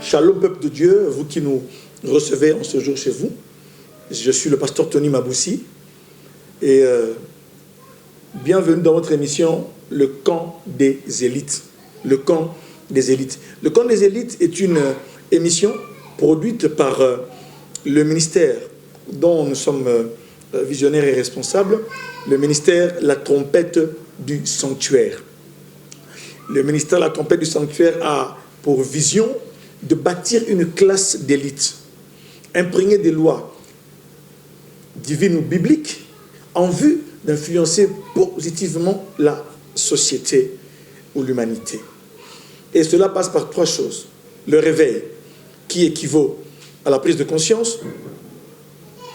Shalom, peuple de Dieu, vous qui nous recevez en ce jour chez vous. Je suis le pasteur Tony Maboussi et bienvenue dans votre émission Le Camp des Élites. Le Camp des Élites. Le Camp des Élites est une émission produite par le ministère dont nous sommes visionnaires et responsables, le ministère La Trompette du Sanctuaire. Le ministère La Trompette du Sanctuaire a pour vision de bâtir une classe d'élite, imprégnée des lois divines ou bibliques, en vue d'influencer positivement la société ou l'humanité. Et cela passe par trois choses. Le réveil, qui équivaut à la prise de conscience,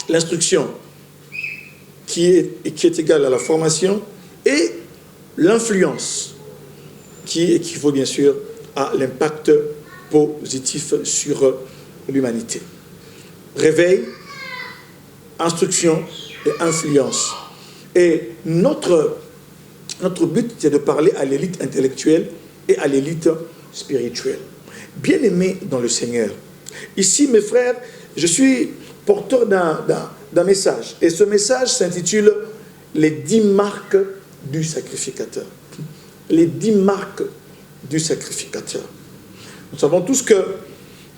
l'instruction, qui est égale à la formation, et l'influence, qui équivaut bien sûr à l'impact positif sur l'humanité. Réveil, instruction et influence. Et notre but, c'est de parler à l'élite intellectuelle et à l'élite spirituelle. Bien-aimés dans le Seigneur, ici, mes frères, je suis porteur d'un message. Et ce message s'intitule « Les 10 marques du sacrificateur ». Les 10 marques du sacrificateur. Nous savons tous que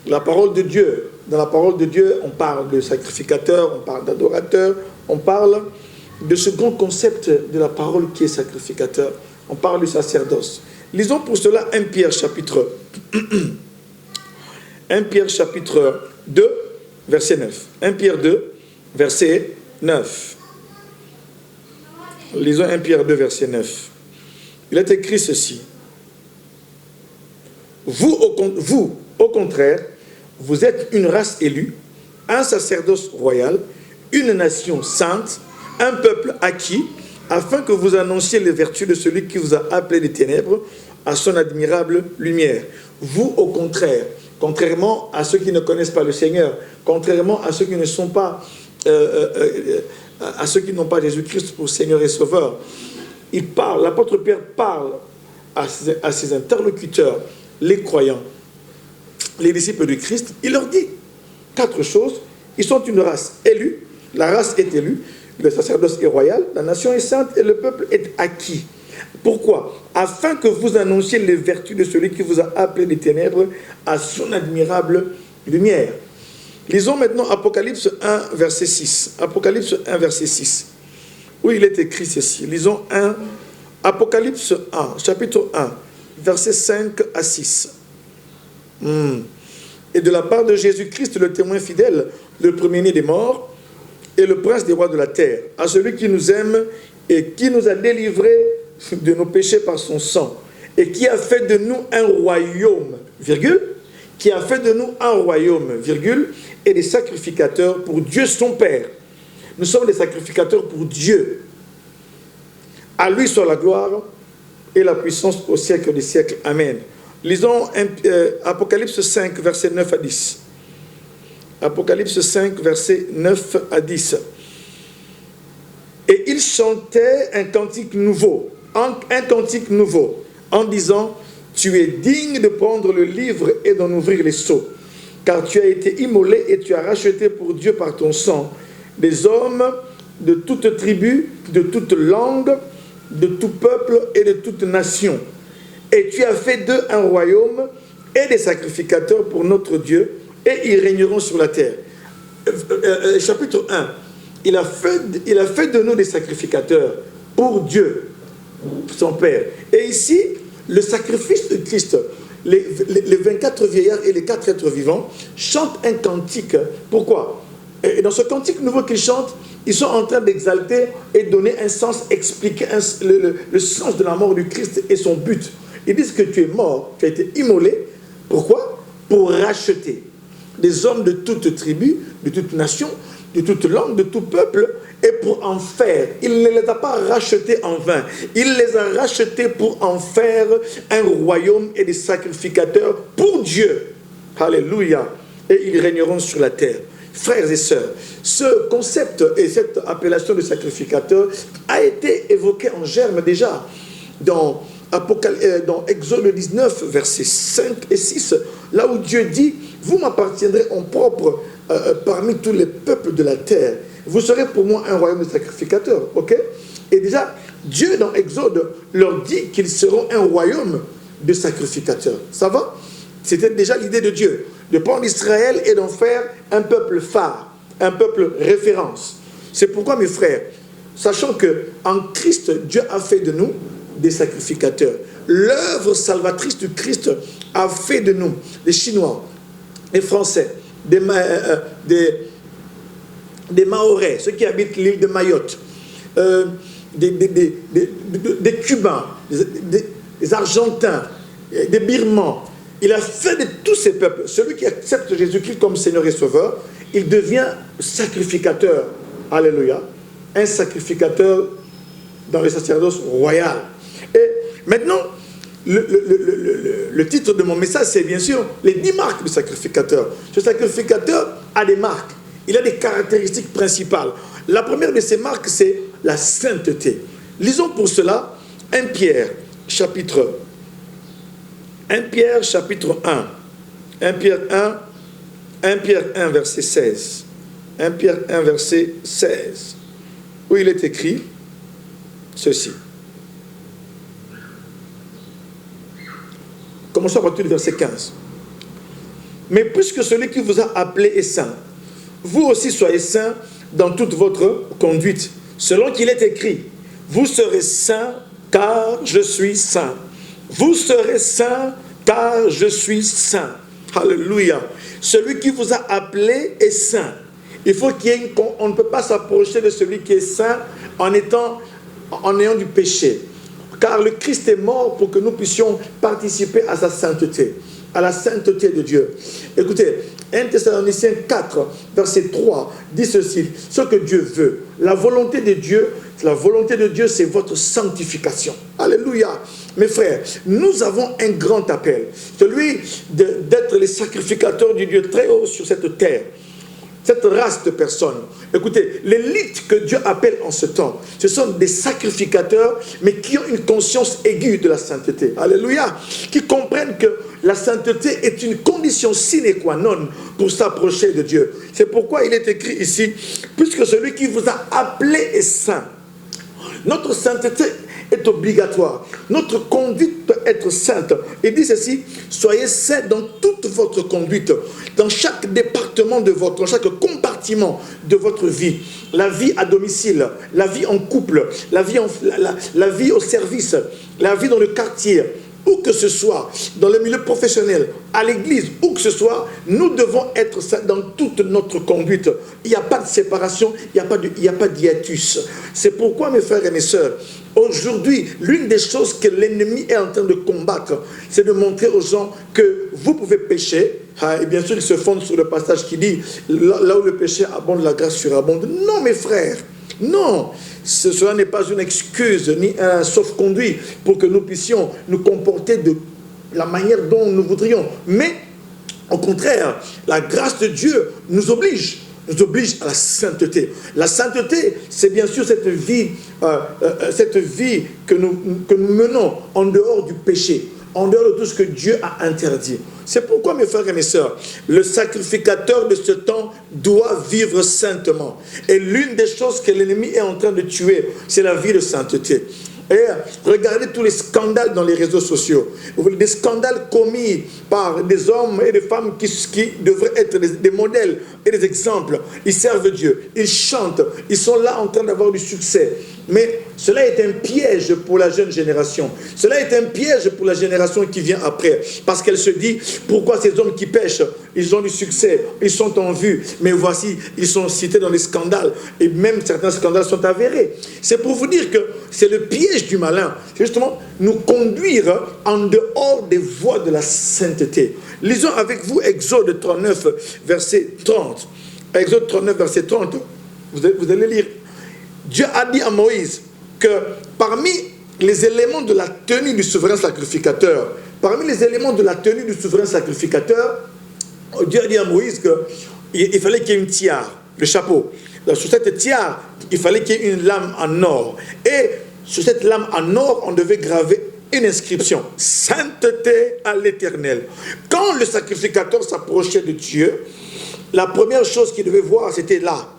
la parole de Dieu, dans la parole de Dieu, on parle de sacrificateur, on parle d'adorateur, on parle de ce grand concept de la parole qui est sacrificateur. On parle du sacerdoce. Lisons pour cela 1 Pierre chapitre 2, verset 9. 1 Pierre 2, verset 9. Lisons 1 Pierre 2, verset 9. Il est écrit ceci. Vous, au contraire, vous êtes une race élue, un sacerdoce royal, une nation sainte, un peuple acquis, afin que vous annonciez les vertus de celui qui vous a appelé des ténèbres à son admirable lumière. Vous, au contraire, contrairement à ceux qui ne connaissent pas le Seigneur, contrairement à ceux qui ne sont pas, à ceux qui n'ont pas Jésus-Christ pour Seigneur et Sauveur, l'apôtre Pierre parle à ses interlocuteurs, les croyants, les disciples du Christ. Il leur dit 4 choses. Ils sont une race élue, la race est élue, le sacerdoce est royal, la nation est sainte et le peuple est acquis. Pourquoi? Afin que vous annonciez les vertus de celui qui vous a appelé des ténèbres à son admirable lumière. Lisons maintenant Apocalypse 1, verset 6. Apocalypse 1, verset 6. Où il est écrit ceci. Lisons Apocalypse 1, chapitre 1, versets 5 à 6. Et de la part de Jésus-Christ, le témoin fidèle, le premier-né des morts, et le prince des rois de la terre, à celui qui nous aime et qui nous a délivrés de nos péchés par son sang, et qui a fait de nous un royaume, virgule, qui a fait de nous un royaume, virgule, et des sacrificateurs pour Dieu son Père. Nous sommes des sacrificateurs pour Dieu. À lui soit la gloire et la puissance au siècle des siècles. Amen. Lisons Apocalypse 5, versets 9 à 10. Apocalypse 5, versets 9 à 10. Et il chantait un cantique nouveau, en disant, tu es digne de prendre le livre et d'en ouvrir les sceaux, car tu as été immolé et tu as racheté pour Dieu par ton sang des hommes de toute tribu, de toute langue, de tout peuple et de toute nation. Et tu as fait d'eux un royaume et des sacrificateurs pour notre Dieu, et ils régneront sur la terre. Chapitre 1. Il a fait de nous des sacrificateurs pour Dieu, son Père. Et ici, le sacrifice de Christ, les 24 vieillards et les 4 êtres vivants chantent un cantique. Pourquoi? Et dans ce cantique nouveau qu'ils chantent, ils sont en train d'exalter et donner un sens, expliquer le sens de la mort du Christ et son but. Ils disent que tu es mort, tu as été immolé. Pourquoi? Pour racheter des hommes de toute tribu, de toute nation, de toute langue, de tout peuple, et pour en faire. Il ne les a pas rachetés en vain. Il les a rachetés pour en faire un royaume et des sacrificateurs pour Dieu. Alléluia. Et ils régneront sur la terre. Frères et sœurs, ce concept et cette appellation de sacrificateur a été évoqué en germe déjà dans Exode 19, versets 5 et 6. Là où Dieu dit, vous m'appartiendrez en propre parmi tous les peuples de la terre. Vous serez pour moi un royaume de sacrificateurs. Ok? Et déjà, Dieu dans Exode leur dit qu'ils seront un royaume de sacrificateurs. Ça va? C'était déjà l'idée de Dieu, de prendre Israël et d'en faire un peuple phare, un peuple référence. C'est pourquoi, mes frères, sachant qu'en Christ, Dieu a fait de nous des sacrificateurs. L'œuvre salvatrice du Christ a fait de nous des Chinois, des Français, des Mahorais, ceux qui habitent l'île de Mayotte, des Cubains, des Argentins, des Birmans. Il a fait de tous ces peuples, celui qui accepte Jésus-Christ comme Seigneur et Sauveur, il devient sacrificateur. Alléluia. Un sacrificateur dans le sacerdoce royal. Et maintenant, le titre de mon message, c'est bien sûr les 10 marques du sacrificateur. Ce sacrificateur a des marques. Il a des caractéristiques principales. La première de ces marques, c'est la sainteté. Lisons pour cela 1 Pierre, chapitre 1. 1 Pierre, chapitre 1. 1 Pierre 1, verset 16. 1 Pierre 1, verset 16. Où il est écrit ceci. Commençons à partir du verset 15. Mais puisque celui qui vous a appelé est saint, vous aussi soyez saints dans toute votre conduite, selon qu'il est écrit, vous serez saints car je suis saint. Vous serez saints car je suis saint. Alléluia. Celui qui vous a appelé est saint. Il faut qu'il y ait on ne peut pas s'approcher de celui qui est saint en ayant du péché. Car le Christ est mort pour que nous puissions participer à sa sainteté, à la sainteté de Dieu. Écoutez, 1 Thessaloniciens 4, verset 3, dit ceci, ce que Dieu veut, la volonté de Dieu, c'est votre sanctification. Alléluia. Mes frères, nous avons un grand appel, celui d'être les sacrificateurs du Dieu très haut sur cette terre. Cette race de personnes. Écoutez, l'élite que Dieu appelle en ce temps, ce sont des sacrificateurs, mais qui ont une conscience aiguë de la sainteté. Alléluia. Qui comprennent que la sainteté est une condition sine qua non pour s'approcher de Dieu. C'est pourquoi il est écrit ici, puisque celui qui vous a appelé est saint. Notre sainteté est obligatoire. Notre conduite doit être sainte. Il dit ceci, soyez saints dans toute votre conduite, dans chaque département dans chaque compartiment de votre vie. La vie à domicile, la vie en couple, la vie au service, la vie dans le quartier, où que ce soit, dans le milieu professionnel, à l'église, où que ce soit, nous devons être saints dans toute notre conduite. Il n'y a pas de séparation, il n'y a pas d'hiatus. C'est pourquoi, mes frères et mes sœurs, aujourd'hui, l'une des choses que l'ennemi est en train de combattre, c'est de montrer aux gens que vous pouvez pécher. Et bien sûr, il se fonde sur le passage qui dit, là où le péché abonde, la grâce surabonde. Non, mes frères, non. Cela n'est pas une excuse ni un sauf-conduit pour que nous puissions nous comporter de la manière dont nous voudrions. Mais, au contraire, la grâce de Dieu nous oblige à la sainteté. La sainteté, c'est bien sûr cette vie que nous menons en dehors du péché, en dehors de tout ce que Dieu a interdit. C'est pourquoi, mes frères et mes sœurs, le sacrificateur de ce temps doit vivre saintement. Et l'une des choses que l'ennemi est en train de tuer, c'est la vie de sainteté. Et regardez tous les scandales dans les réseaux sociaux. Des scandales commis par des hommes et des femmes qui devraient être des modèles et des exemples. Ils servent Dieu, ils chantent, ils sont là en train d'avoir du succès. Mais cela est un piège pour la jeune génération. Cela est un piège pour la génération qui vient après. Parce qu'elle se dit, pourquoi ces hommes qui pêchent, ils ont du succès, ils sont en vue. Mais voici, ils sont cités dans les scandales. Et même certains scandales sont avérés. C'est pour vous dire que c'est le piège du malin. C'est justement nous conduire en dehors des voies de la sainteté. Lisons avec vous Exode 39, verset 30. Exode 39, verset 30. Vous allez lire. Dieu a dit à Moïse que parmi les éléments de la tenue du souverain sacrificateur, Dieu a dit à Moïse qu'il fallait qu'il y ait une tiare, le chapeau. Donc, sur cette tiare, il fallait qu'il y ait une lame en or. Et sur cette lame en or, on devait graver une inscription. Sainteté à l'Éternel. Quand le sacrificateur s'approchait de Dieu, la première chose qu'il devait voir, c'était là.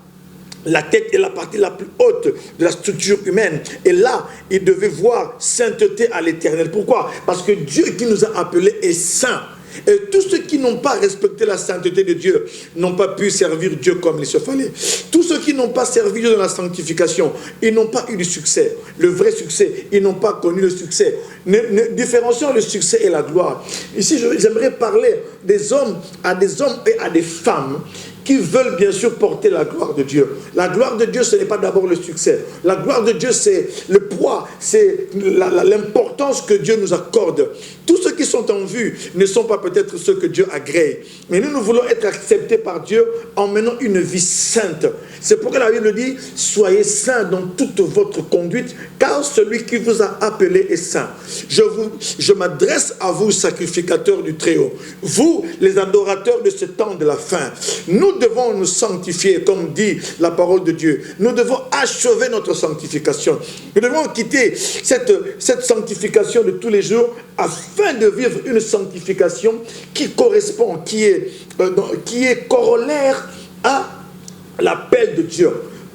La tête est la partie la plus haute de la structure humaine. Et là, il devait voir sainteté à l'Éternel. Pourquoi? Parce que Dieu qui nous a appelés est saint. Et tous ceux qui n'ont pas respecté la sainteté de Dieu n'ont pas pu servir Dieu comme il se fallait. Tous ceux qui n'ont pas servi Dieu dans la sanctification, ils n'ont pas eu du succès. Le vrai succès, ils n'ont pas connu le succès. Différencions le succès et la gloire. Ici, j'aimerais parler des hommes et à des femmes qui veulent bien sûr porter la gloire de Dieu. La gloire de Dieu, ce n'est pas d'abord le succès. La gloire de Dieu, c'est le poids, c'est l'importance que Dieu nous accorde. Tous ceux qui sont en vue ne sont pas peut-être ceux que Dieu agrée. Mais nous voulons être acceptés par Dieu en menant une vie sainte. C'est pourquoi la Bible dit, soyez saints dans toute votre conduite, car celui qui vous a appelé est saint. Je m'adresse à vous, sacrificateurs du Très-Haut. Vous, les adorateurs de ce temps de la fin. Nous devons nous sanctifier, comme dit la parole de Dieu. Nous devons achever notre sanctification. Nous devons quitter cette sanctification de tous les jours afin de vivre une sanctification qui correspond, qui est corollaire à l'appel de Dieu.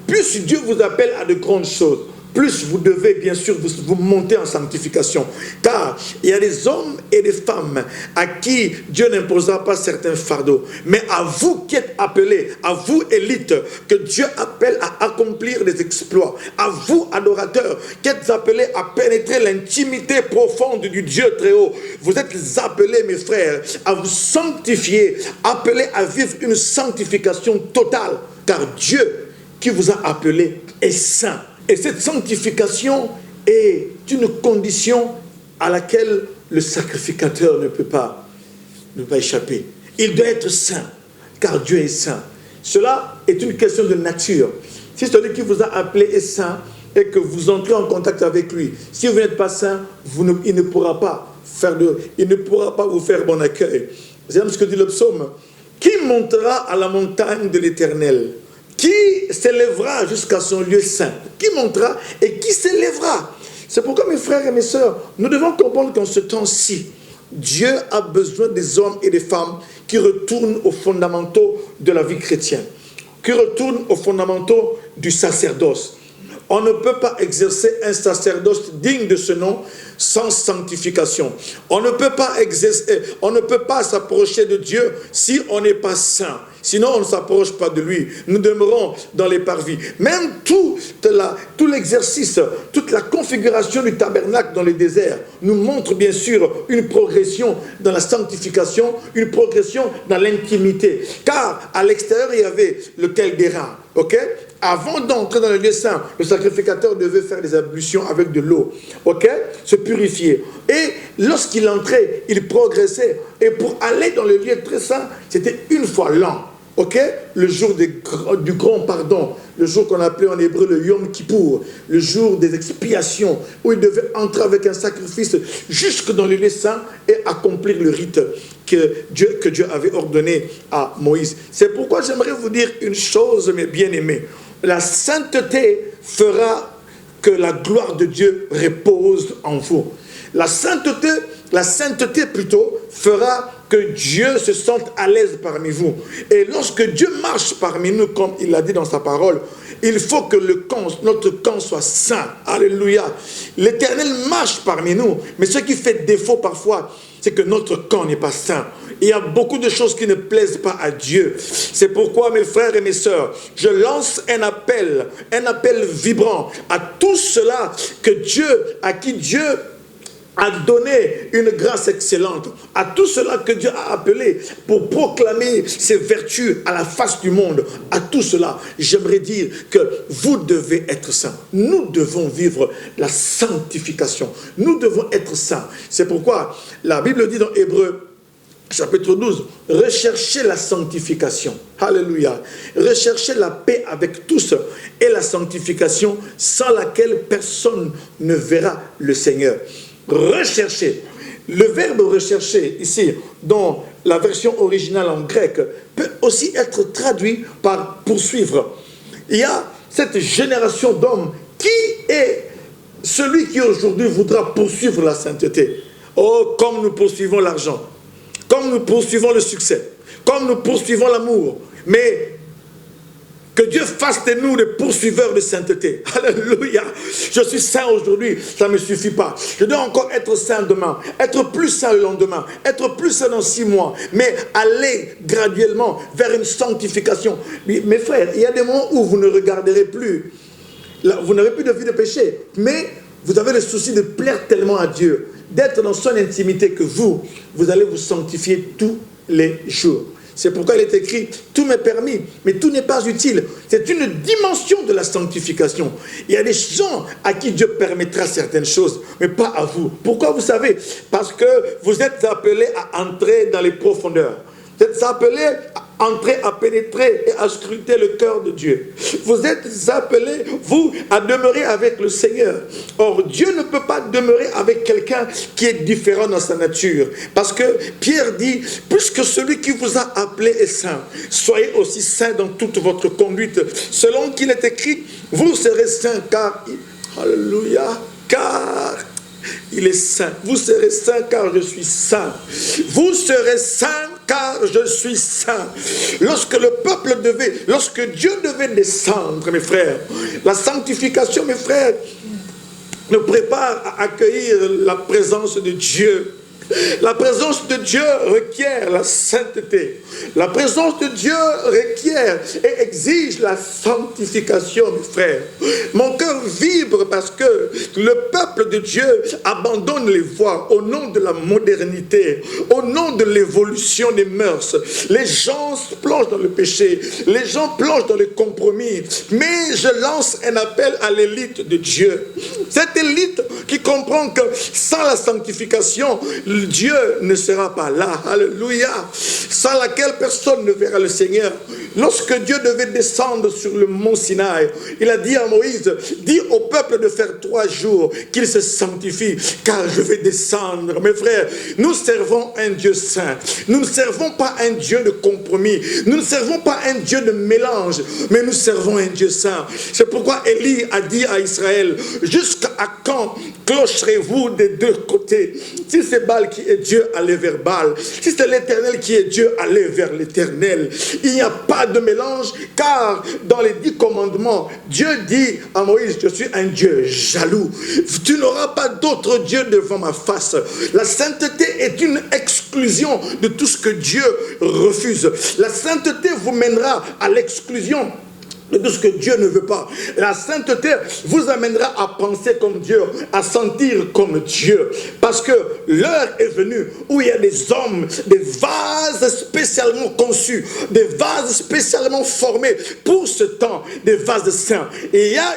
Plus Dieu vous appelle à de grandes choses, plus vous devez bien sûr vous monter en sanctification. Car il y a des hommes et des femmes à qui Dieu n'imposera pas certains fardeaux. Mais à vous qui êtes appelés, à vous élites, que Dieu appelle à accomplir des exploits. À vous adorateurs, qui êtes appelés à pénétrer l'intimité profonde du Dieu très haut. Vous êtes appelés, mes frères, à vous sanctifier, appelés à vivre une sanctification totale. Car Dieu qui vous a appelés est saint. Et cette sanctification est une condition à laquelle le sacrificateur ne peut pas échapper. Il doit être saint, car Dieu est saint. Cela est une question de nature. Si celui qui vous a appelé est saint et que vous entrez en contact avec lui, si vous n'êtes pas saint, il ne pourra pas vous faire bon accueil. Vous savez ce que dit le psaume? Qui montera à la montagne de l'Éternel? Qui s'élèvera jusqu'à son lieu saint? Qui montera et qui s'élèvera? C'est pourquoi, mes frères et mes sœurs, nous devons comprendre qu'en ce temps-ci, Dieu a besoin des hommes et des femmes qui retournent aux fondamentaux de la vie chrétienne, qui retournent aux fondamentaux du sacerdoce. On ne peut pas exercer un sacerdoce digne de ce nom sans sanctification. On ne peut pas s'approcher de Dieu si on n'est pas saint. Sinon, on ne s'approche pas de lui. Nous demeurons dans les parvis. Même tout l'exercice, toute la configuration du tabernacle dans le désert nous montre bien sûr une progression dans la sanctification, une progression dans l'intimité. Car à l'extérieur, il y avait le Caldéra. Ok? Avant d'entrer dans le lieu saint, le sacrificateur devait faire des ablutions avec de l'eau. Ok? Se purifier. Et lorsqu'il entrait, il progressait. Et pour aller dans le lieu très saint, c'était une fois l'an. Ok? Le jour du grand pardon, le jour qu'on appelait en hébreu le Yom Kippour, le jour des expiations, où il devait entrer avec un sacrifice jusque dans le lieu saint et accomplir le rite que Dieu avait ordonné à Moïse. C'est pourquoi j'aimerais vous dire une chose, mes bien-aimés. La sainteté fera que la gloire de Dieu repose en vous. La sainteté plutôt fera que Dieu se sente à l'aise parmi vous. Et lorsque Dieu marche parmi nous, comme il l'a dit dans sa parole, il faut que notre camp soit saint. Alléluia. L'Éternel marche parmi nous. Mais ce qui fait défaut parfois, c'est que notre camp n'est pas saint. Il y a beaucoup de choses qui ne plaisent pas à Dieu. C'est pourquoi, mes frères et mes sœurs, je lance un appel vibrant à tous ceux-là à qui Dieu a donné une grâce excellente, à tous ceux-là que Dieu a appelés pour proclamer ses vertus à la face du monde. À tous ceux-là, j'aimerais dire que vous devez être saints. Nous devons vivre la sanctification. Nous devons être saints. C'est pourquoi la Bible dit dans Hébreux, chapitre 12, recherchez la sanctification. Alléluia. Recherchez la paix avec tous et la sanctification sans laquelle personne ne verra le Seigneur. Rechercher. Le verbe rechercher, ici, dans la version originale en grec, peut aussi être traduit par poursuivre. Il y a cette génération d'hommes qui est celui qui aujourd'hui voudra poursuivre la sainteté, oh, comme nous poursuivons l'argent, comme nous poursuivons le succès, comme nous poursuivons l'amour, mais que Dieu fasse de nous des poursuiveurs de sainteté. Alléluia. Je suis saint aujourd'hui, ça ne me suffit pas. Je dois encore être saint demain, être plus saint le lendemain, être plus saint dans 6 mois, mais aller graduellement vers une sanctification. Mes frères, il y a des moments où vous ne regarderez plus. Vous n'avez plus de vie de péché, mais vous avez le souci de plaire tellement à Dieu, d'être dans son intimité que vous allez vous sanctifier tous les jours. C'est pourquoi il est écrit, tout m'est permis, mais tout n'est pas utile. C'est une dimension de la sanctification. Il y a des gens à qui Dieu permettra certaines choses, mais pas à vous. Pourquoi vous savez? Parce que vous êtes appelés à entrer dans les profondeurs. Vous êtes appelés à entrer, à pénétrer et à scruter le cœur de Dieu. Vous êtes appelés, vous, à demeurer avec le Seigneur. Or, Dieu ne peut pas demeurer avec quelqu'un qui est différent dans sa nature. Parce que Pierre dit, puisque celui qui vous a appelé est saint, soyez aussi saints dans toute votre conduite. Selon qu'il est écrit, vous serez saints car... Alléluia, car... il est saint. Vous serez saint car je suis saint. Vous serez saint car je suis saint. Lorsque Dieu devait descendre, mes frères, la sanctification, mes frères, nous prépare à accueillir la présence de Dieu. La présence de Dieu requiert la sainteté. La présence de Dieu requiert et exige la sanctification, mes frères. Mon cœur vibre parce que le peuple de Dieu abandonne les voies au nom de la modernité, au nom de l'évolution des mœurs. Les gens plongent dans le péché, les gens plongent dans le compromis. Mais je lance un appel à l'élite de Dieu. Cette élite qui comprend que sans la sanctification, Dieu ne sera pas là. Alléluia. Sans laquelle personne ne verra le Seigneur. Lorsque Dieu devait descendre sur le mont Sinaï, il a dit à Moïse, dis au peuple de faire 3 jours qu'il se sanctifie, car je vais descendre. Mes frères, nous servons un Dieu saint. Nous ne servons pas un Dieu de compromis. Nous ne servons pas un Dieu de mélange, mais nous servons un Dieu saint. C'est pourquoi Élie a dit à Israël, jusqu'à quand clocherez-vous des 2 côtés? Si c'est Baal qui est Dieu, allez vers Baal. Si c'est l'Éternel qui est Dieu, allez vers l'Éternel. Il n'y a pas de mélange, car dans les 10 commandements, Dieu dit à Moïse, je suis un Dieu jaloux. Tu n'auras pas d'autre Dieu devant ma face. La sainteté est une exclusion de tout ce que Dieu refuse. La sainteté vous mènera à l'exclusion de tout ce que Dieu ne veut pas. La sainteté vous amènera à penser comme Dieu, à sentir comme Dieu. Parce que l'heure est venue où il y a des hommes, des vases spécialement conçus, des vases spécialement formés pour ce temps, des vases saints. Et il y a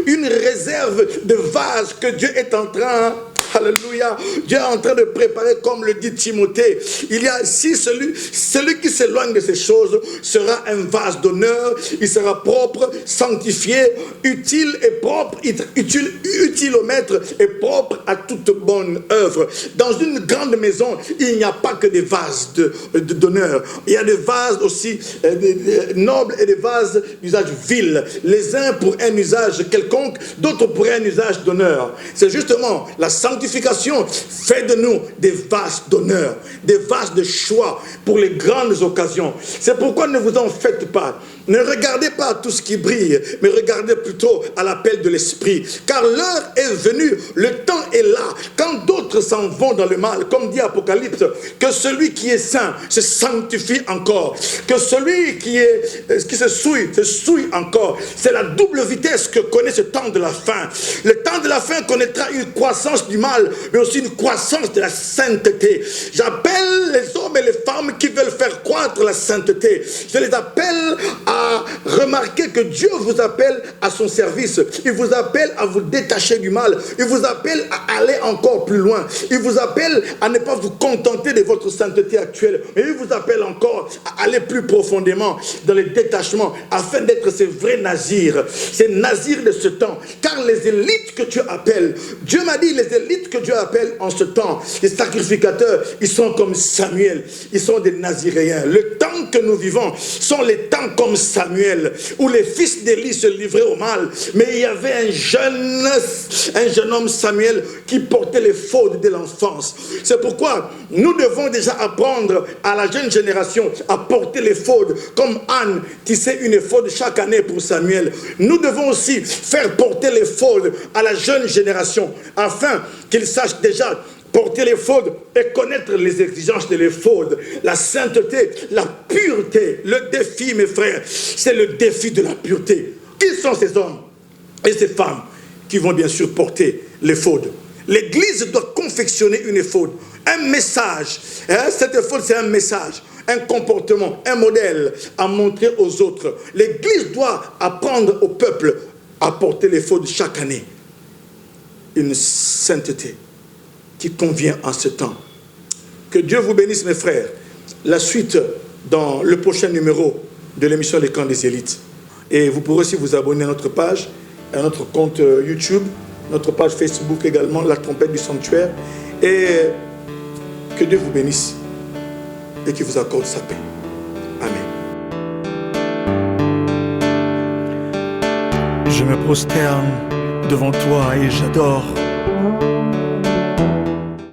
une réserve de vases que Dieu est en train... Alléluia. Dieu est en train de préparer, comme le dit Timothée. Il y a ici celui qui s'éloigne de ces choses sera un vase d'honneur. Il sera propre, sanctifié, utile et propre, utilomètre et propre à toute bonne œuvre. Dans une grande maison, il n'y a pas que des vases d'honneur. Il y a des vases aussi nobles et des vases d'usage vil. Les uns pour un usage quelconque, d'autres pour un usage d'honneur. C'est justement la sanctification fait de nous des vases d'honneur, des vases de choix pour les grandes occasions. C'est pourquoi ne vous en faites pas. Ne regardez pas à tout ce qui brille, mais regardez plutôt à l'appel de l'Esprit. Car l'heure est venue, le temps est là. Quand d'autres s'en vont dans le mal, comme dit Apocalypse, que celui qui est saint se sanctifie encore. Que celui qui se souille encore. C'est la double vitesse que connaît ce temps de la fin. Le temps de la fin connaîtra une croissance du mal, mais aussi une croissance de la sainteté. J'appelle les hommes et les femmes qui veulent faire croître la sainteté. Je les appelle à remarquer que Dieu vous appelle à son service. Il vous appelle à vous détacher du mal. Il vous appelle à aller encore plus loin. Il vous appelle à ne pas vous contenter de votre sainteté actuelle, mais il vous appelle encore à aller plus profondément dans le détachement afin d'être ces vrais nazirs, ces nazirs de ce temps. Car les élites que Dieu appelle, Dieu m'a dit, les élites que Dieu appelle en ce temps, les sacrificateurs, ils sont comme Samuel, ils sont des naziréens. Le temps que nous vivons sont les temps comme Samuel, où les fils d'Élie se livraient au mal. Mais il y avait un jeune homme, Samuel, qui portait les fautes de l'enfance. C'est pourquoi nous devons déjà apprendre à la jeune génération à porter les fautes, comme Anne tissait une faute chaque année pour Samuel. Nous devons aussi faire porter les fautes à la jeune génération, afin qu'ils sachent déjà porter les fautes et connaître les exigences de l'éphod, la sainteté, la pureté. Le défi, mes frères, c'est le défi de la pureté. Qui sont ces hommes et ces femmes qui vont bien sûr porter l'éphod? L'Église doit confectionner une éphod, un message. Cette éphod, c'est un message, un comportement, un modèle à montrer aux autres. L'Église doit apprendre au peuple à porter l'éphod chaque année. Une sainteté qui convient en ce temps. Que Dieu vous bénisse, mes frères. La suite dans le prochain numéro de l'émission Les Camps des Élites. Et vous pourrez aussi vous abonner à notre page, à notre compte YouTube, notre page Facebook également, La Trompette du Sanctuaire. Et que Dieu vous bénisse et qu'il vous accorde sa paix. Amen. Je me prosterne devant toi et j'adore